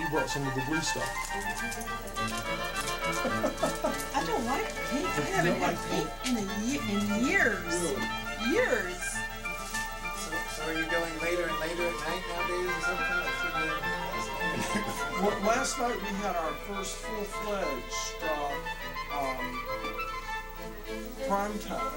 you brought some of the blue stuff. I don't like pink. I haven't had pink in years. Really? Years. So are you going later and later at night nowadays or something? Well, last night we had our first full-fledged prime time.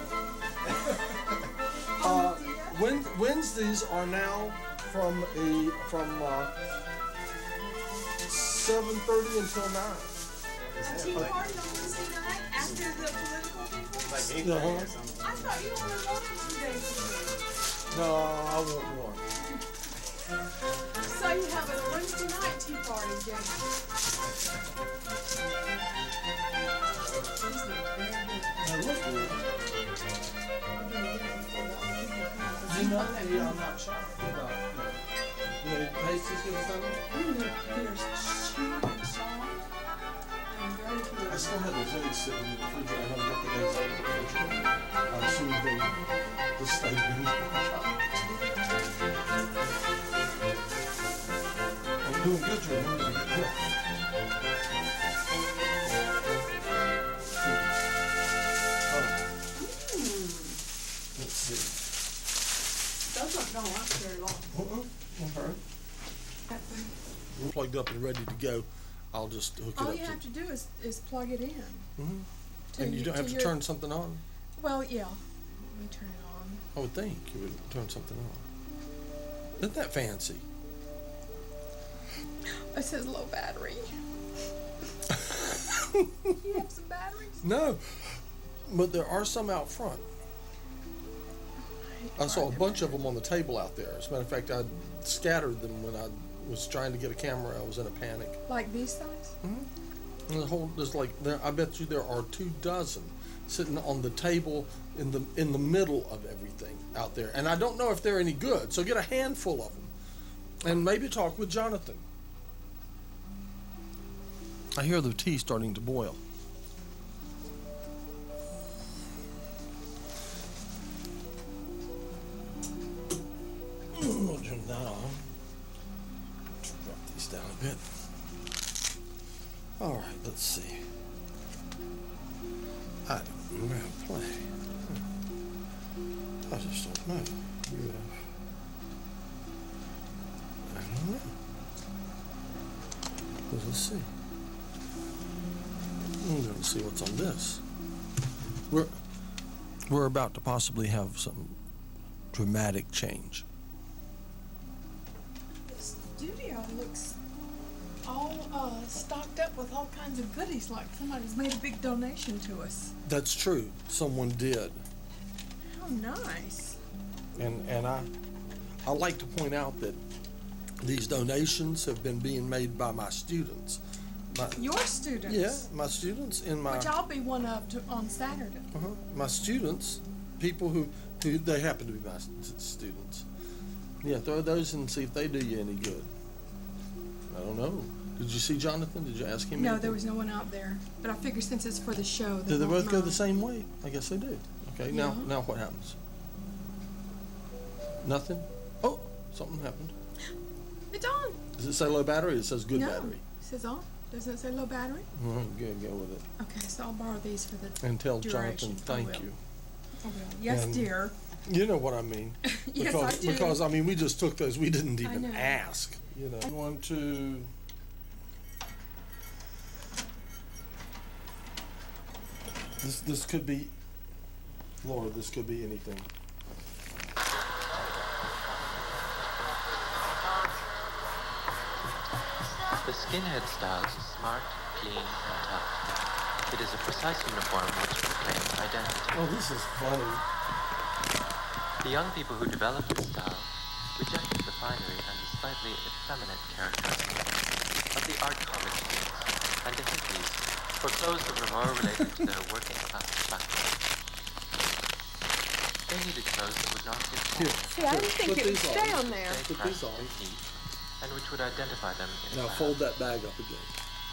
Wednesdays are now from 7:30 until 9. A tea party on Wednesday night after the political people? Like 8:30 or something. I thought you were wanting 2 days a No, I want one. week. So you have a Wednesday night tea party, James. These look very good. They look good. You know, yeah, I'm not sure about the taste is good, so. They're chewy and soft and very good. I still have those eggs sitting in the refrigerator. I haven't got the eggs out of the refrigerator. I assume they just stayed in the I'm doing good, Joe. I'm doing good. Let's see. Those don't last very long. Okay. We're plugged up and ready to go. I'll just hook it up. All you have to do is plug it in. Mm-hmm. And you don't have to turn something on? Well, yeah. Let me turn it on. I would think you would turn something on. Isn't that fancy? It says low battery. You have some batteries? No, but there are some out front. I saw a bunch of them on the table out there. As a matter of fact, I scattered them when I was trying to get a camera. I was in a panic. Like these size? Mm-hmm. And there's like I bet you there are 24 sitting on the table in the middle of everything out there. And I don't know if they're any good. So get a handful of them, and maybe talk with Jonathan. I hear the tea starting to boil. We'll turn that on. Drop these down a bit. All right, let's see. I don't know how to play. I just don't know. I don't know. Let's see. I'm going to see what's on this. We're about to possibly have some dramatic change. The studio looks all stocked up with all kinds of goodies, like somebody's made a big donation to us. That's true. Someone did. How nice. And I like to point out that these donations have been being made by my students. Your students? Yeah, my students in my... Which I'll be one of on Saturday. My students, people who they happen to be my students. Yeah, throw those and see if they do you any good. I don't know. Did you see Jonathan? Did you ask him? No, anything? there was no one out there. But I figure since it's for the show, Do they both go the same way? I guess they do. Okay, Yeah. now what happens? Nothing? Oh, something happened. It's on. Does it say low battery? It says good battery. It says on. Doesn't it say low battery? Go with it. Okay, so I'll borrow these for the And tell duration. Jonathan thank I will. you. I will. Yes, And- dear. You know what I mean. Yes, I do. Because, I mean, we just took those. We didn't I even know. ask. You know. 1, 2... This could be... Lord, this could be anything. The skinhead style is smart, clean, and tough. It is a precise uniform which proclaims identity. Oh, this is funny. The young people who developed this style rejected the finery and the slightly effeminate characteristics of the art college students and the hippies for clothes that were more related to their working class background. They needed clothes that would not get Here. See, I didn't think Put it would these on. stay on there. Put these on. neat, and which would identify them in Now a fold that bag up again.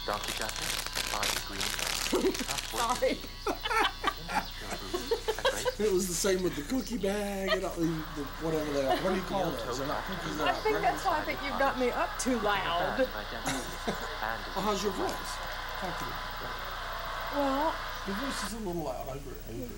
donkey jackets, body green, top Sorry. jeans, in industrial boots and bracelets. It was the same with the cookie bag and all, whatever they are. What do you call those? They're not cookies. They're I not think that's why I think you've got me up too loud. Badge of identity and Well, how's your voice? Talk to me. Well, Your voice is a little loud. I agree.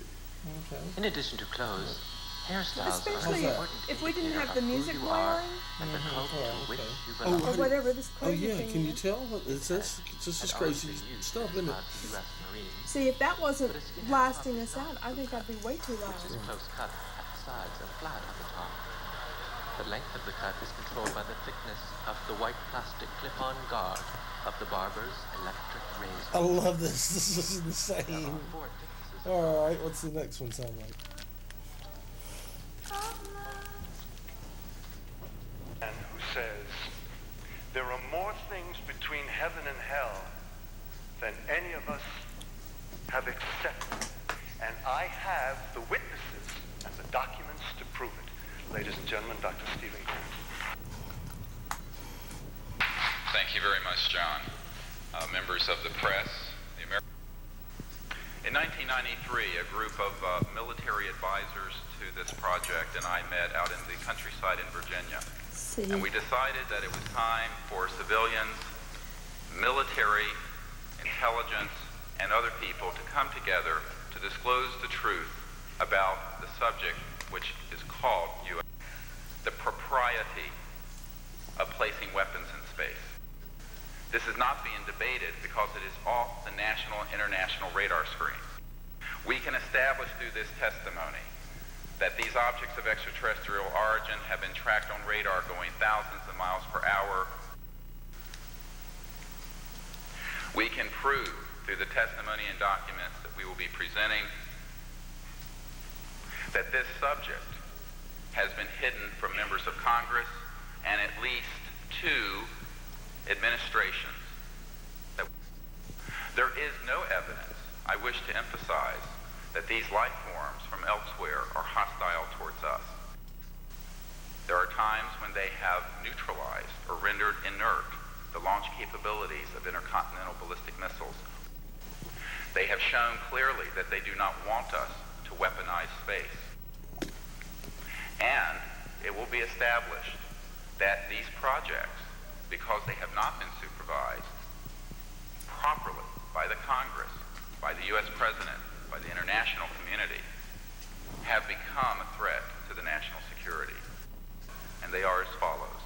Okay. In addition to clothes, hairstyles especially are important if we didn't indicator have the of who music you are blaring and the cult Oh, to which okay. you Oh, belong. or whatever this Oh crazy yeah, thing can you is. tell? It's this is crazy stuff, isn't it? U.S. Marines, See, if that wasn't blasting us out, I think I'd be way too which is loud. close cut at the sides and flat at the top. The length of the cut is controlled by the thickness of the white plastic clip-on guard of the barber's electric razor. I love this. This is There insane. are 4 thicknesses. All right, what's the next one sound like? Man who says, there are more things between heaven and hell than any of us have accepted. And I have the witnesses and the documents to prove it. Ladies and gentlemen, Dr. Stephen Grant. Thank you very much, John. Members of the press, in 1993, a group of military advisors to this project and I met out in the countryside in Virginia. See, And we decided that it was time for civilians, military, intelligence, and other people to come together to disclose the truth about the subject which is called the propriety of placing weapons in space. This is not being debated because it is off the national and international radar screen. We can establish through this testimony that these objects of extraterrestrial origin have been tracked on radar going thousands of miles per hour. We can prove through the testimony and documents that we will be presenting that this subject has been hidden from members of Congress and at least 2 administrations. There is no evidence, I wish to emphasize, that these life forms from elsewhere are hostile towards us. There are times when they have neutralized or rendered inert the launch capabilities of intercontinental ballistic missiles. They have shown clearly that they do not want us to weaponize space. And it will be established that these projects, because they have not been supervised properly by the Congress, by the U.S. President, by the international community, have become a threat to the national security. And they are as follows: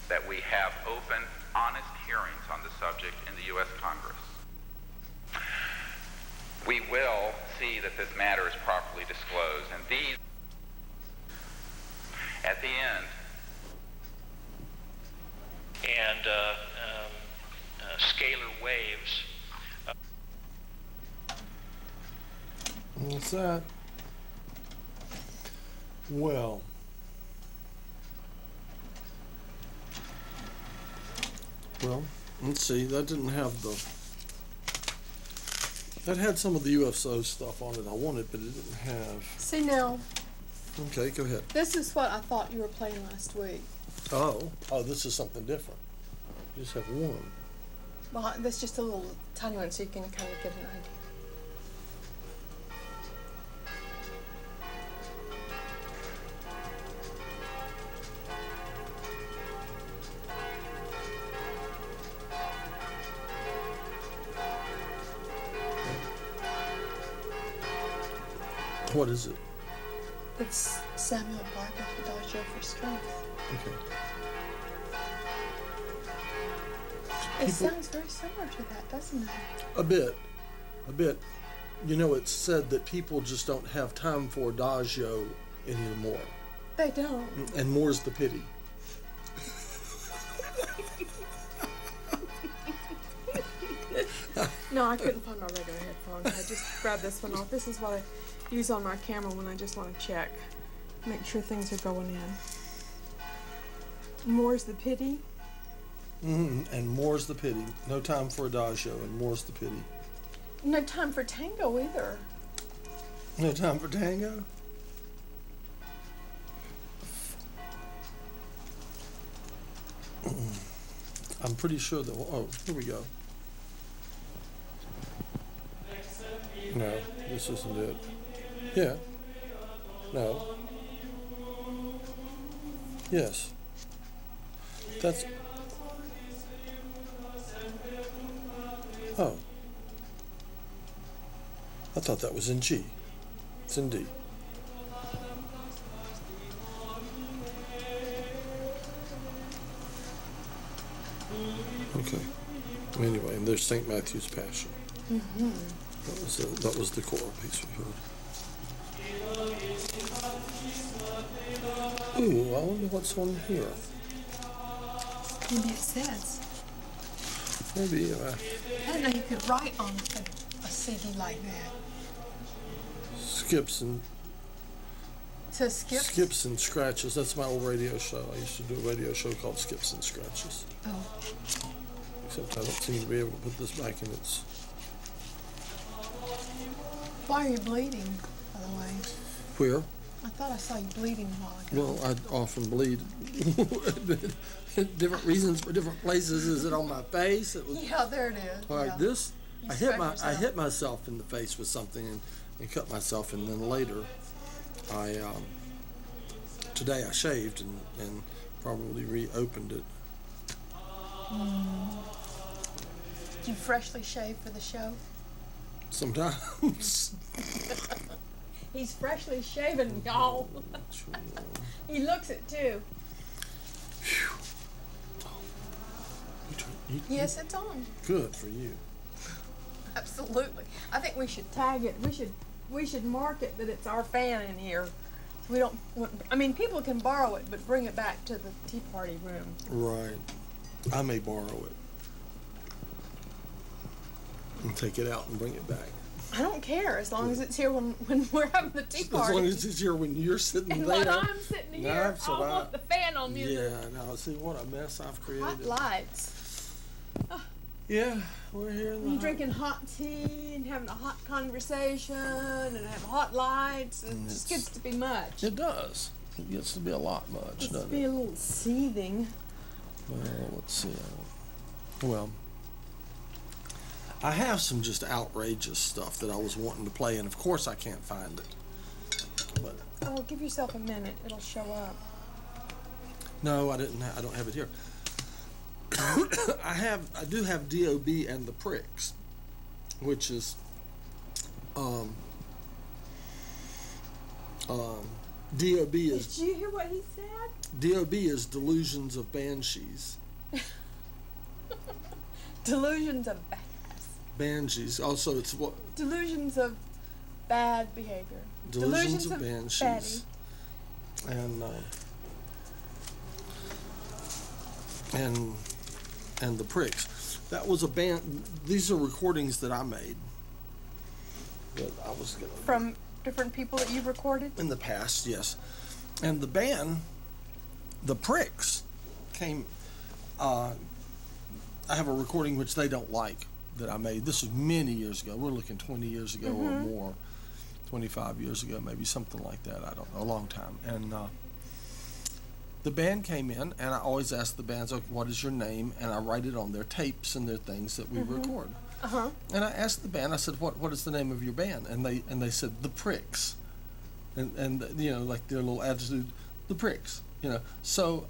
that we have open, honest hearings on the subject in the U.S. Congress. We will see that this matter is properly disclosed, and these, at the end, and scalar waves. What's that? Well, let's see. That didn't have the. That had some of the UFO stuff on it. I wanted, but it didn't have. see now, Okay, go ahead. this is what I thought you were playing last week. Oh, this is something different. You just have one. Well, that's just a little tiny one, so you can kind of get an idea. What is it? It's Samuel Barber for Dojo for Strength. Okay. It People- sounds very similar to that, doesn't it? A bit. You know, it's said that people just don't have time for Adagio anymore. They don't. And more's the pity. No, I couldn't find my regular headphones. I just grabbed this one off. This is what I use on my camera when I just want to check, make sure things are going in. More's the pity. And more's the pity. No time for Adagio, and more's the pity. No time for tango either. No time for tango? I'm pretty sure that. Oh, here we go. No, this isn't it. Yeah. No. Yes. That's. Oh. I thought that was in G. It's in D. Okay. Anyway, and there's St. Matthew's Passion. Mm-hmm. That was the choral piece we heard. Ooh, I wonder what's on here. Maybe it says. Maybe. I didn't know you could write on a CD like that. Skips and It says skips? Skips and Scratches. That's my old radio show. I used to do a radio show called Skips and Scratches. Oh. Except I don't seem to be able to put this back in its. Why are you bleeding, by the way? Where? I thought I saw you bleeding a while ago. Well, I often bleed. Different reasons for different places. Is it on my face? It was Yeah, there it is. like yeah. this. You I scratched hit myself in the face with something and cut myself, and then later, today I shaved and probably reopened it. Did you freshly shave for the show? Sometimes. He's freshly shaven, y'all. He looks it too. Yes, it's on. Good for you. Absolutely. I think we should tag it. We should mark it that it's our fan in here. So we don't. I mean, people can borrow it, but bring it back to the tea party room. Right. I may borrow it and take it out and bring it back. I don't care as long as it's here when we're having the tea party. As long as it's here when you're sitting and there. when I'm sitting here, That's I what want the fan on music. Yeah, now see what a mess I've created. Hot lights. Yeah, we're here in the And drinking hot tea and having a hot conversation and have hot lights. It just gets to be much. It does. It gets to be a lot much, It's doesn't be it? a little seething. Well, let's see. Well, I have some just outrageous stuff that I was wanting to play, and of course I can't find it. But Oh, give yourself a minute. It'll show up. no, I didn't. I don't have it here. I do have D.O.B. and the Pricks, which is D.O.B. is Did you hear what he said? D.O.B. is Delusions of Banshees. Delusions of Banshees. Also, it's what delusions of bad behavior. Delusions of Banshees. And the Pricks. That was a band. These are recordings that I made. That I was gonna From different people that you've recorded? in the past, yes. And the band, the Pricks, came. I have a recording which they don't like that I made. This was many years ago. We're looking 20 years ago or more, 25 years ago, maybe something like that. I don't know, a long time. And the band came in, and I always ask the bands, like, what is your name? And I write it on their tapes and their things that we record. Uh-huh. And I asked the band, I said, what is the name of your band? And they said, The Pricks. And you know, like their little attitude, The Pricks, you know. So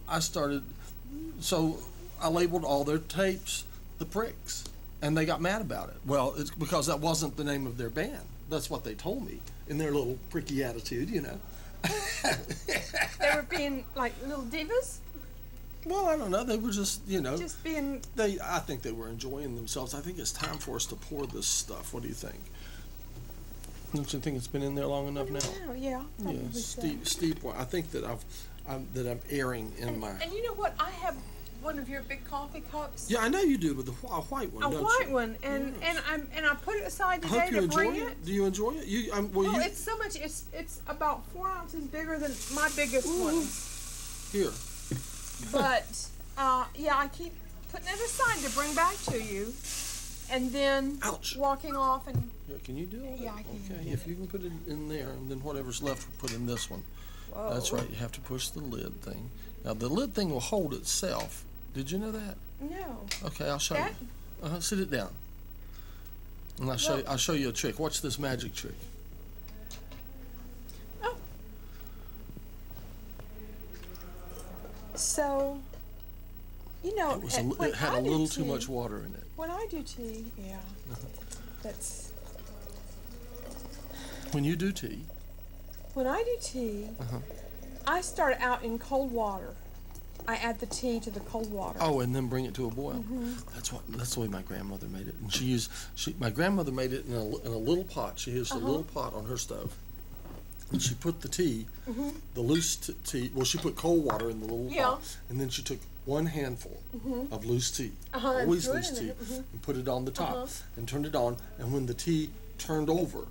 I labeled all their tapes The Pricks. And they got mad about it. Well, it's because that wasn't the name of their band. That's what they told me in their little pricky attitude, you know. They were being like little divas? Well, I don't know. They were just, you know. Just being. I think they were enjoying themselves. I think it's time for us to pour this stuff. What do you think? Don't you think it's been in there long enough now? Oh, yeah. Yeah, steep. I think that I'm airing in my. And you know what? I have one of your big coffee cups. Yeah, I know you do, but a white one. A don't white you? one, and I put it aside I today hope you to enjoy bring it. it. Do you enjoy it? Well, it's so much. It's about 4 ounces bigger than my biggest one. Here. But yeah, I keep putting it aside to bring back to you, and then Ouch. walking off and. Yeah, can you do it? Yeah, I can Okay, do if you can put it in there, and then whatever's left, we'll put in this one. Whoa. That's right. You have to push the lid thing. Now the lid thing will hold itself. Did you know that? No. Okay, I'll show That? you. Sit it down. And I'll show you a trick. Watch this magic trick. Oh. So, you know, It had a little too much water in it. When I do tea, yeah, that's. When you do tea. When I do tea, I start out in cold water. I add the tea to the cold water. Oh, and then bring it to a boil. That's the way my grandmother made it. And my grandmother made it in a little pot. She used a little pot on her stove. And she put the tea, the loose tea. Well, she put cold water in the little pot, and then she took one handful of loose tea, always loose tea, and put it on the top and turned it on. And when the tea turned over,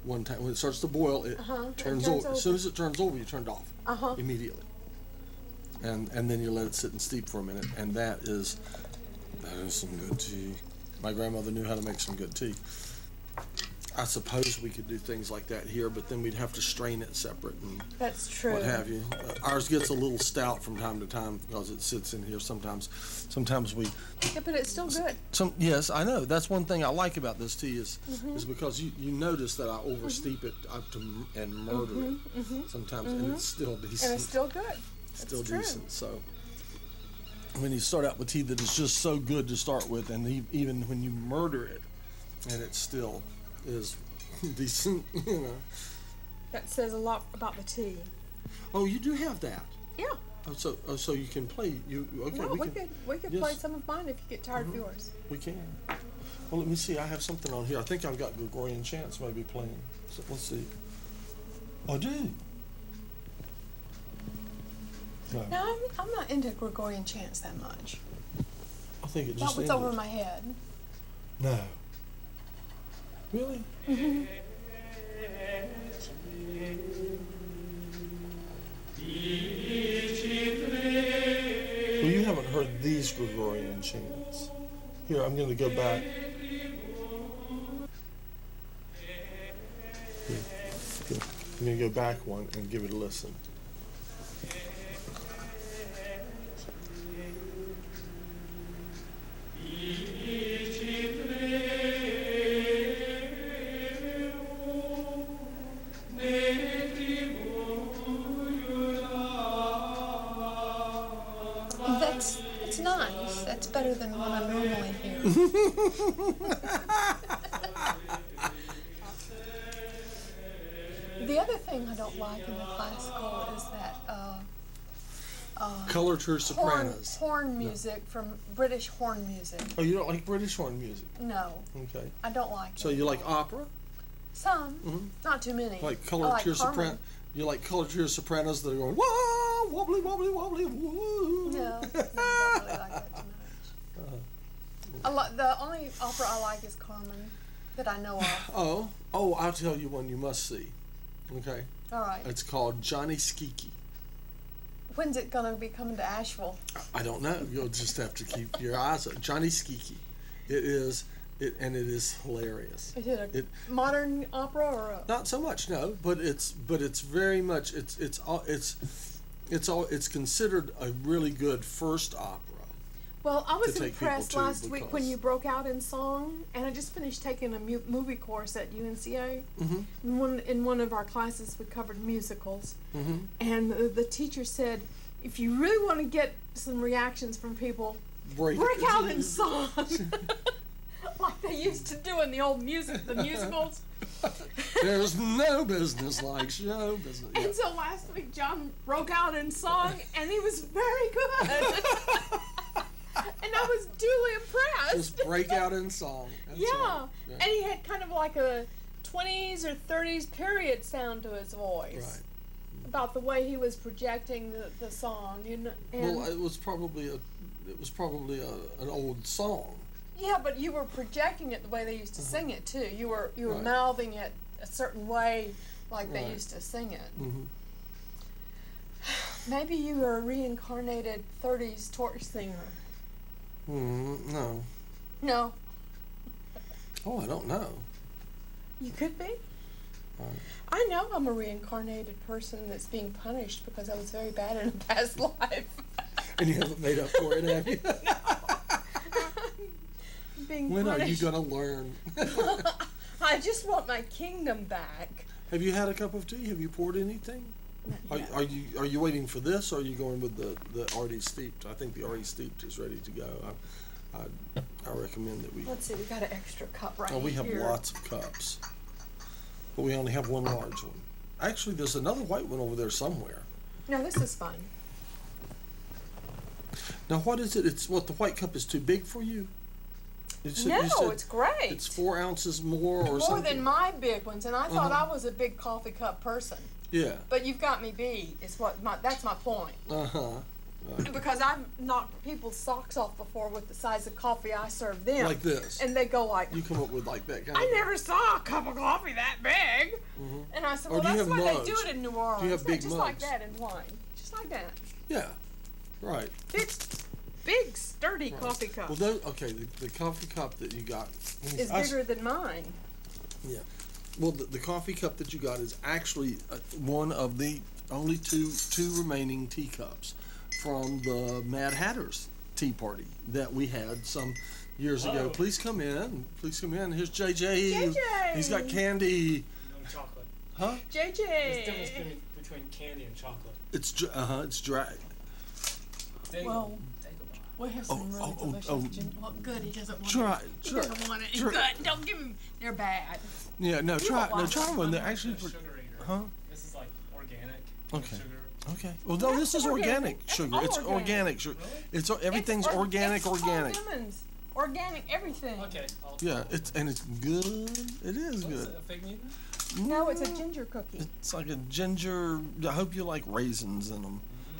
one time when it starts to boil, it turns over. As soon as it turns over, you turn it off immediately. And then you let it sit and steep for a minute, and that is some good tea. My grandmother knew how to make some good tea. I suppose we could do things like that here, but then we'd have to strain it separate and that's true. What have you. Ours gets a little stout from time to time because it sits in here sometimes. Sometimes we. Yeah, but it's still good. Yes, I know. That's one thing I like about this tea is because you notice that I oversteep it and murder it sometimes, and it's still decent. And it's still good. Still decent. So when you start out with tea that is just so good to start with, and even when you murder it, and it still is decent, you know. That says a lot about the tea. Oh, you do have that. Yeah. Oh, so you can play. Okay? No, we could play some of mine if you get tired of yours. We can. Well, let me see. I have something on here. I think I've got Gregorian chants maybe playing. So let's see. I do. No, I'm not into Gregorian chants that much. I think it Not just what's ended. over my head. No. Really? Well, you haven't heard these Gregorian chants. Here, I'm going to go back. Here. I'm going to go back one and give it a listen. That's nice. That's better than what I normally hear. The other thing I don't like in the classical is that Colorature sopranos. horn music from British horn music. Oh, you don't like British horn music? No, Okay. I don't like So it. you like opera? Some, not too many. Like I colorature Carmen. soprano? You like colorature sopranos that are going whoa, wobbly, wobbly, wobbly, woo? No, I don't really like that too much. The only opera I like is Carmen, that I know of. Oh, I'll tell you one you must see. Okay. All right. It's called Johnny Skeeky. When's it gonna be coming to Asheville? I don't know. You'll just have to keep your eyes on Johnny Skeeky. It is hilarious. Is it a modern opera or a? Not so much, no, but it's very much it's considered a really good first opera. Well, I was to take impressed people to last week when because- you broke out in song, and I just finished taking a movie course at UNCA. In one of our classes, we covered musicals, and the teacher said, if you really want to get some reactions from people, break out in song, like they used to do in the old the musicals. There's no business like show business. Yeah. And so last week, John broke out in song, and he was very good. And I was duly impressed. Just break out in song. That's Yeah. right. Yeah. And he had kind of like a 20s or 30s period sound to his voice. Right. About the way he was projecting the song. And Well, it was probably an old song. yeah, but you were projecting it the way they used to sing it too. You were Right. mouthing it a certain way like they Right. used to sing it. Mm-hmm. Maybe you were a reincarnated 30s torch singer. No. No, Oh, I don't know. you could be. Right. I know I'm a reincarnated person that's being punished because I was very bad in a past life. And you haven't made up for it, have you? being When are you punished. gonna learn? I just want my kingdom back. Have you had a cup of tea? Have you poured anything? Are you waiting for this, or are you going with the already steeped? I think the already steeped is ready to go. I recommend that we. Let's see, we got an extra cup right Oh, we have here. lots of cups, but we only have one large one. Actually, there's another white one over there somewhere. No, this is fine. Now, what is it? It's what, the white cup is too big for you? You said- No, you said it's great. It's 4 ounces more or More something. than my big ones, and I thought I was a big coffee cup person. Yeah. But you've got me beat. That's my point. Because I've knocked people's socks off before with the size of coffee I serve them. Like this. And they go like, You come up with like that kind I of. never saw a cup of coffee that big. And I said, Or well, do you that's have why they mugs? do it in New Orleans. Do you have big just like mugs? that in wine. Just like that. Yeah. Right. Big, sturdy coffee cup. Well, the coffee cup that you got is bigger than mine. Yeah. Well, the coffee cup that you got is actually one of the only two remaining teacups from the Mad Hatter's tea party that we had some years ago. Please come in. Please come in. Here's JJ. JJ. He's got candy. No chocolate. Huh? JJ. There's a difference between candy and chocolate. It's dry. Well, we have some really delicious ginger. Well, good. He doesn't want it. He doesn't want it. Good. Don't give him. They're bad. Yeah. No. Try like one. They're actually. I'm a sugar eater. Huh? This is like organic. Okay. Sugar. Okay. Well, no, this is organic That's sugar. all It's organic. organic sugar. It's everything's organic. It's lemons. Organic everything. Okay. Yeah. It's good. It is What is good. it, a fig Newton? No, it's a ginger cookie. It's like a ginger. I hope you like raisins in them,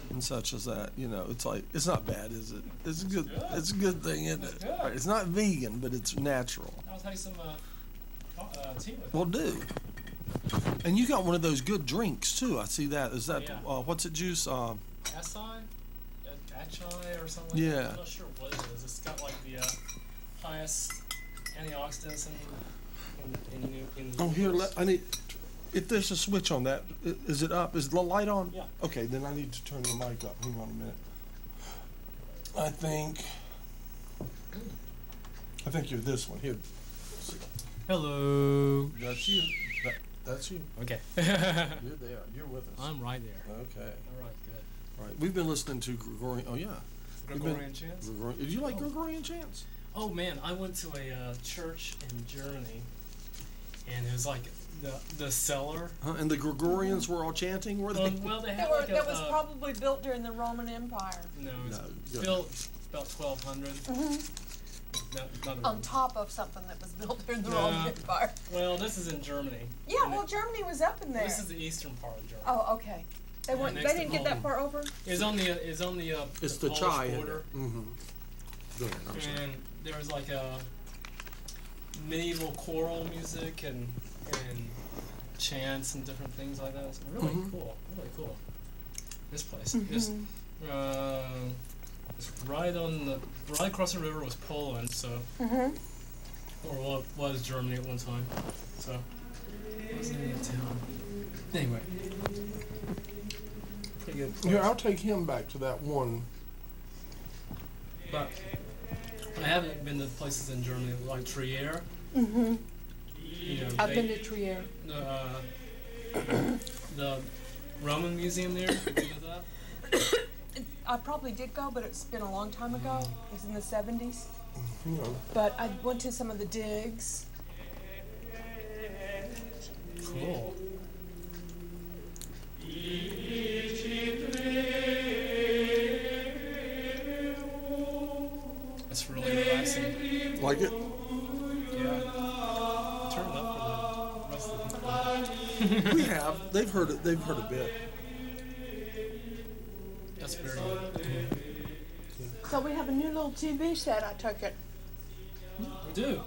and such as that. You know, it's like it's not bad, is it? It's a good. It's a good thing, isn't it? It's good. Right, it's not vegan, but it's natural. I'll take some tea with it. Well, do. And you got one of those good drinks too. I see that. Is that Yeah. what's it juice? Achai or something like Yeah. that. I'm not sure what it is. It's got like the highest antioxidants in Oh, here. I need. If there's a switch on that, is it up? Is the light on? Yeah. Okay, then I need to turn the mic up. Hang on a minute. I think you're this one. Here. Hello. That's you. That's you. Okay. You're there. You're with us. I'm right there. Okay. All right, good. All right. We've been listening to Gregorian. Oh yeah. Gregorian chants? Did you like Gregorian chants? Oh man, I went to a church in Germany, and it was like the cellar. And the Gregorians were all chanting, were they? Well, they had That, like that was probably built during the Roman Empire. No, it's No, built about 1200. On top of something that was built during the Roman Empire. Well, this is in Germany. Yeah, And well, Germany was up in there. this is the eastern part of Germany. Oh, okay. They Yeah, weren't. They next to didn't get that Poland. far over. It's on the It's the Polish chai. border. Mm-hmm. Go ahead. I'm sorry. And there was like a medieval choral music and chants and different things like that. It's really cool. Really cool. This place. It's right across the river was Poland, so or what was Germany at one time. So what was the name of the town? Anyway. Pretty good place. Here, I'll take him back to that one. But I haven't been to places in Germany like Trier. You know, I've been to Trier. The Roman Museum there. Did you go to that? I probably did go, but it's been a long time ago. It was in the 70s. You know. But I went to some of the digs. Cool. That's really relaxing. Like it? Yeah. Turn it up for the rest of the people. We have. They've heard it. They've heard a bit. That's very good. So we have a new little TV set. I took it. We do.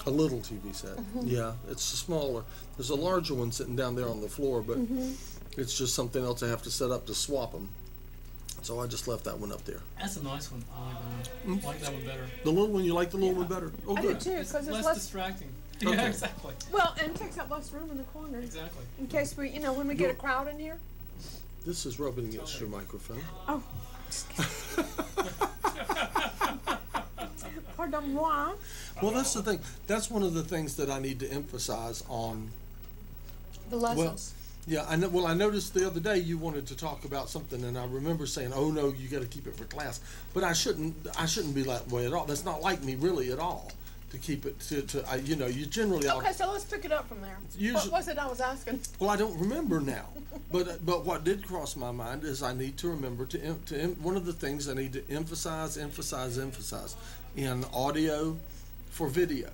A little TV set. Yeah, it's smaller. There's a larger one sitting down there on the floor, but it's just something else I have to set up to swap them. So I just left that one up there. That's a nice one. I like that one. I like that one better. The little one, you like the little one better? Oh, I do good. too, because it's less less. distracting. Okay. Yeah, exactly. Well, and it takes up less room in the corner. Exactly. In case we, when we get a crowd in here. This is rubbing against your microphone. Oh. Pardon moi. Well, that's the thing. That's one of the things that I need to emphasize on. The lessons. Yeah, I know. Well, I noticed the other day you wanted to talk about something, and I remember saying, "Oh no, you got to keep it for class." But I shouldn't. I shouldn't be that way at all. That's not like me, really, at all. To keep it you generally. Okay, so let's pick it up from there. What was it I was asking? Well, I don't remember now, but what did cross my mind is I need to remember one of the things I need to emphasize in audio for video.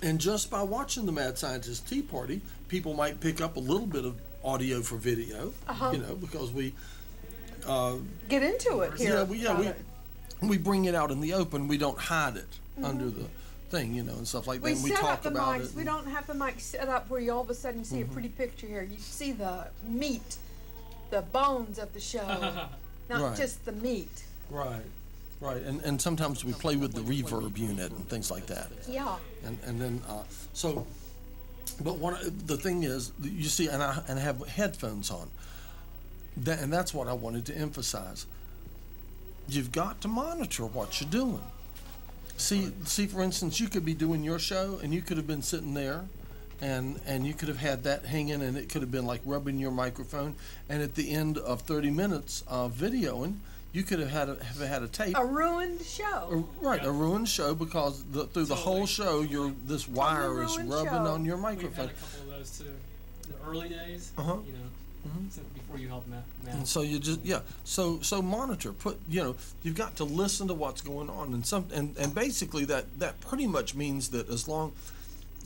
And just by watching the Mad Scientist Tea Party, people might pick up a little bit of audio for video, because we get into it here. We bring it out in the open. We don't hide it under the thing, and stuff like that. We and we set talk up the about mics. it. We don't have the mic set up where you all of a sudden see a pretty picture here. You see the meat, the bones of the show, not Right. just the meat. Right. And sometimes we play with the reverb unit and things like that. Yeah. And then but the thing is, you see, and I have headphones on. And that's what I wanted to emphasize. You've got to monitor what you're doing. See, for instance, you could be doing your show, and you could have been sitting there, and you could have had that hanging, and it could have been like rubbing your microphone. And at the end of 30 minutes of videoing, you could have had a tape. A ruined show. A ruined show, because through the whole show, this wire is rubbing on your We've microphone. had a couple of those too. The early days, Mm-hmm. before you help Matt. And so you just so monitor. You've got to listen to what's going on, and basically that pretty much means that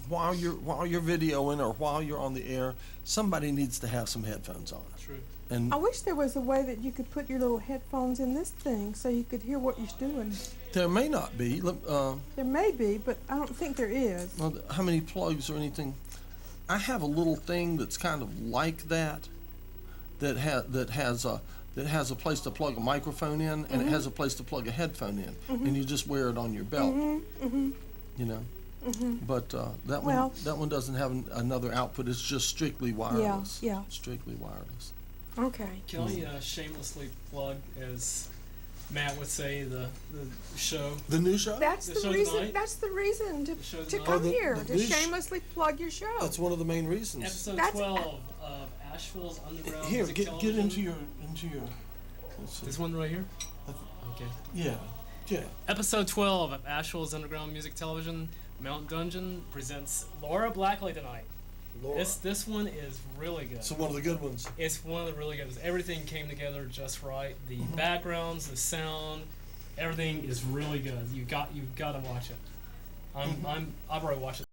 while you're videoing or while you're on the air, somebody needs to have some headphones on. True. And I wish there was a way that you could put your little headphones in this thing so you could hear what you're doing. there may not be. There may be, but I don't think there is. Well, how many plugs or anything? I have a little thing that's kind of like that. That has a place to plug a microphone in, and it has a place to plug a headphone in, and you just wear it on your belt. But that one doesn't have another output. It's just strictly wireless. Yeah. Strictly wireless. Okay. Can I shamelessly plug, as Matt would say, the show? The new show? That's The the show reason. tonight? That's the reason show to tonight? come the here new to shamelessly plug your show. That's one of the main reasons. Episode That's- 12 of Asheville's Underground Here, Music get Television. into your. Let's see. This one right here? Okay. Yeah. Episode 12 of Asheville's Underground Music Television, Mount Dungeon presents Laura Blackley tonight. Laura. This one is really good. So one of the good ones. It's one of the really good ones. Everything came together just right. The backgrounds, the sound, everything is really good. You've got to watch it. I've already watched it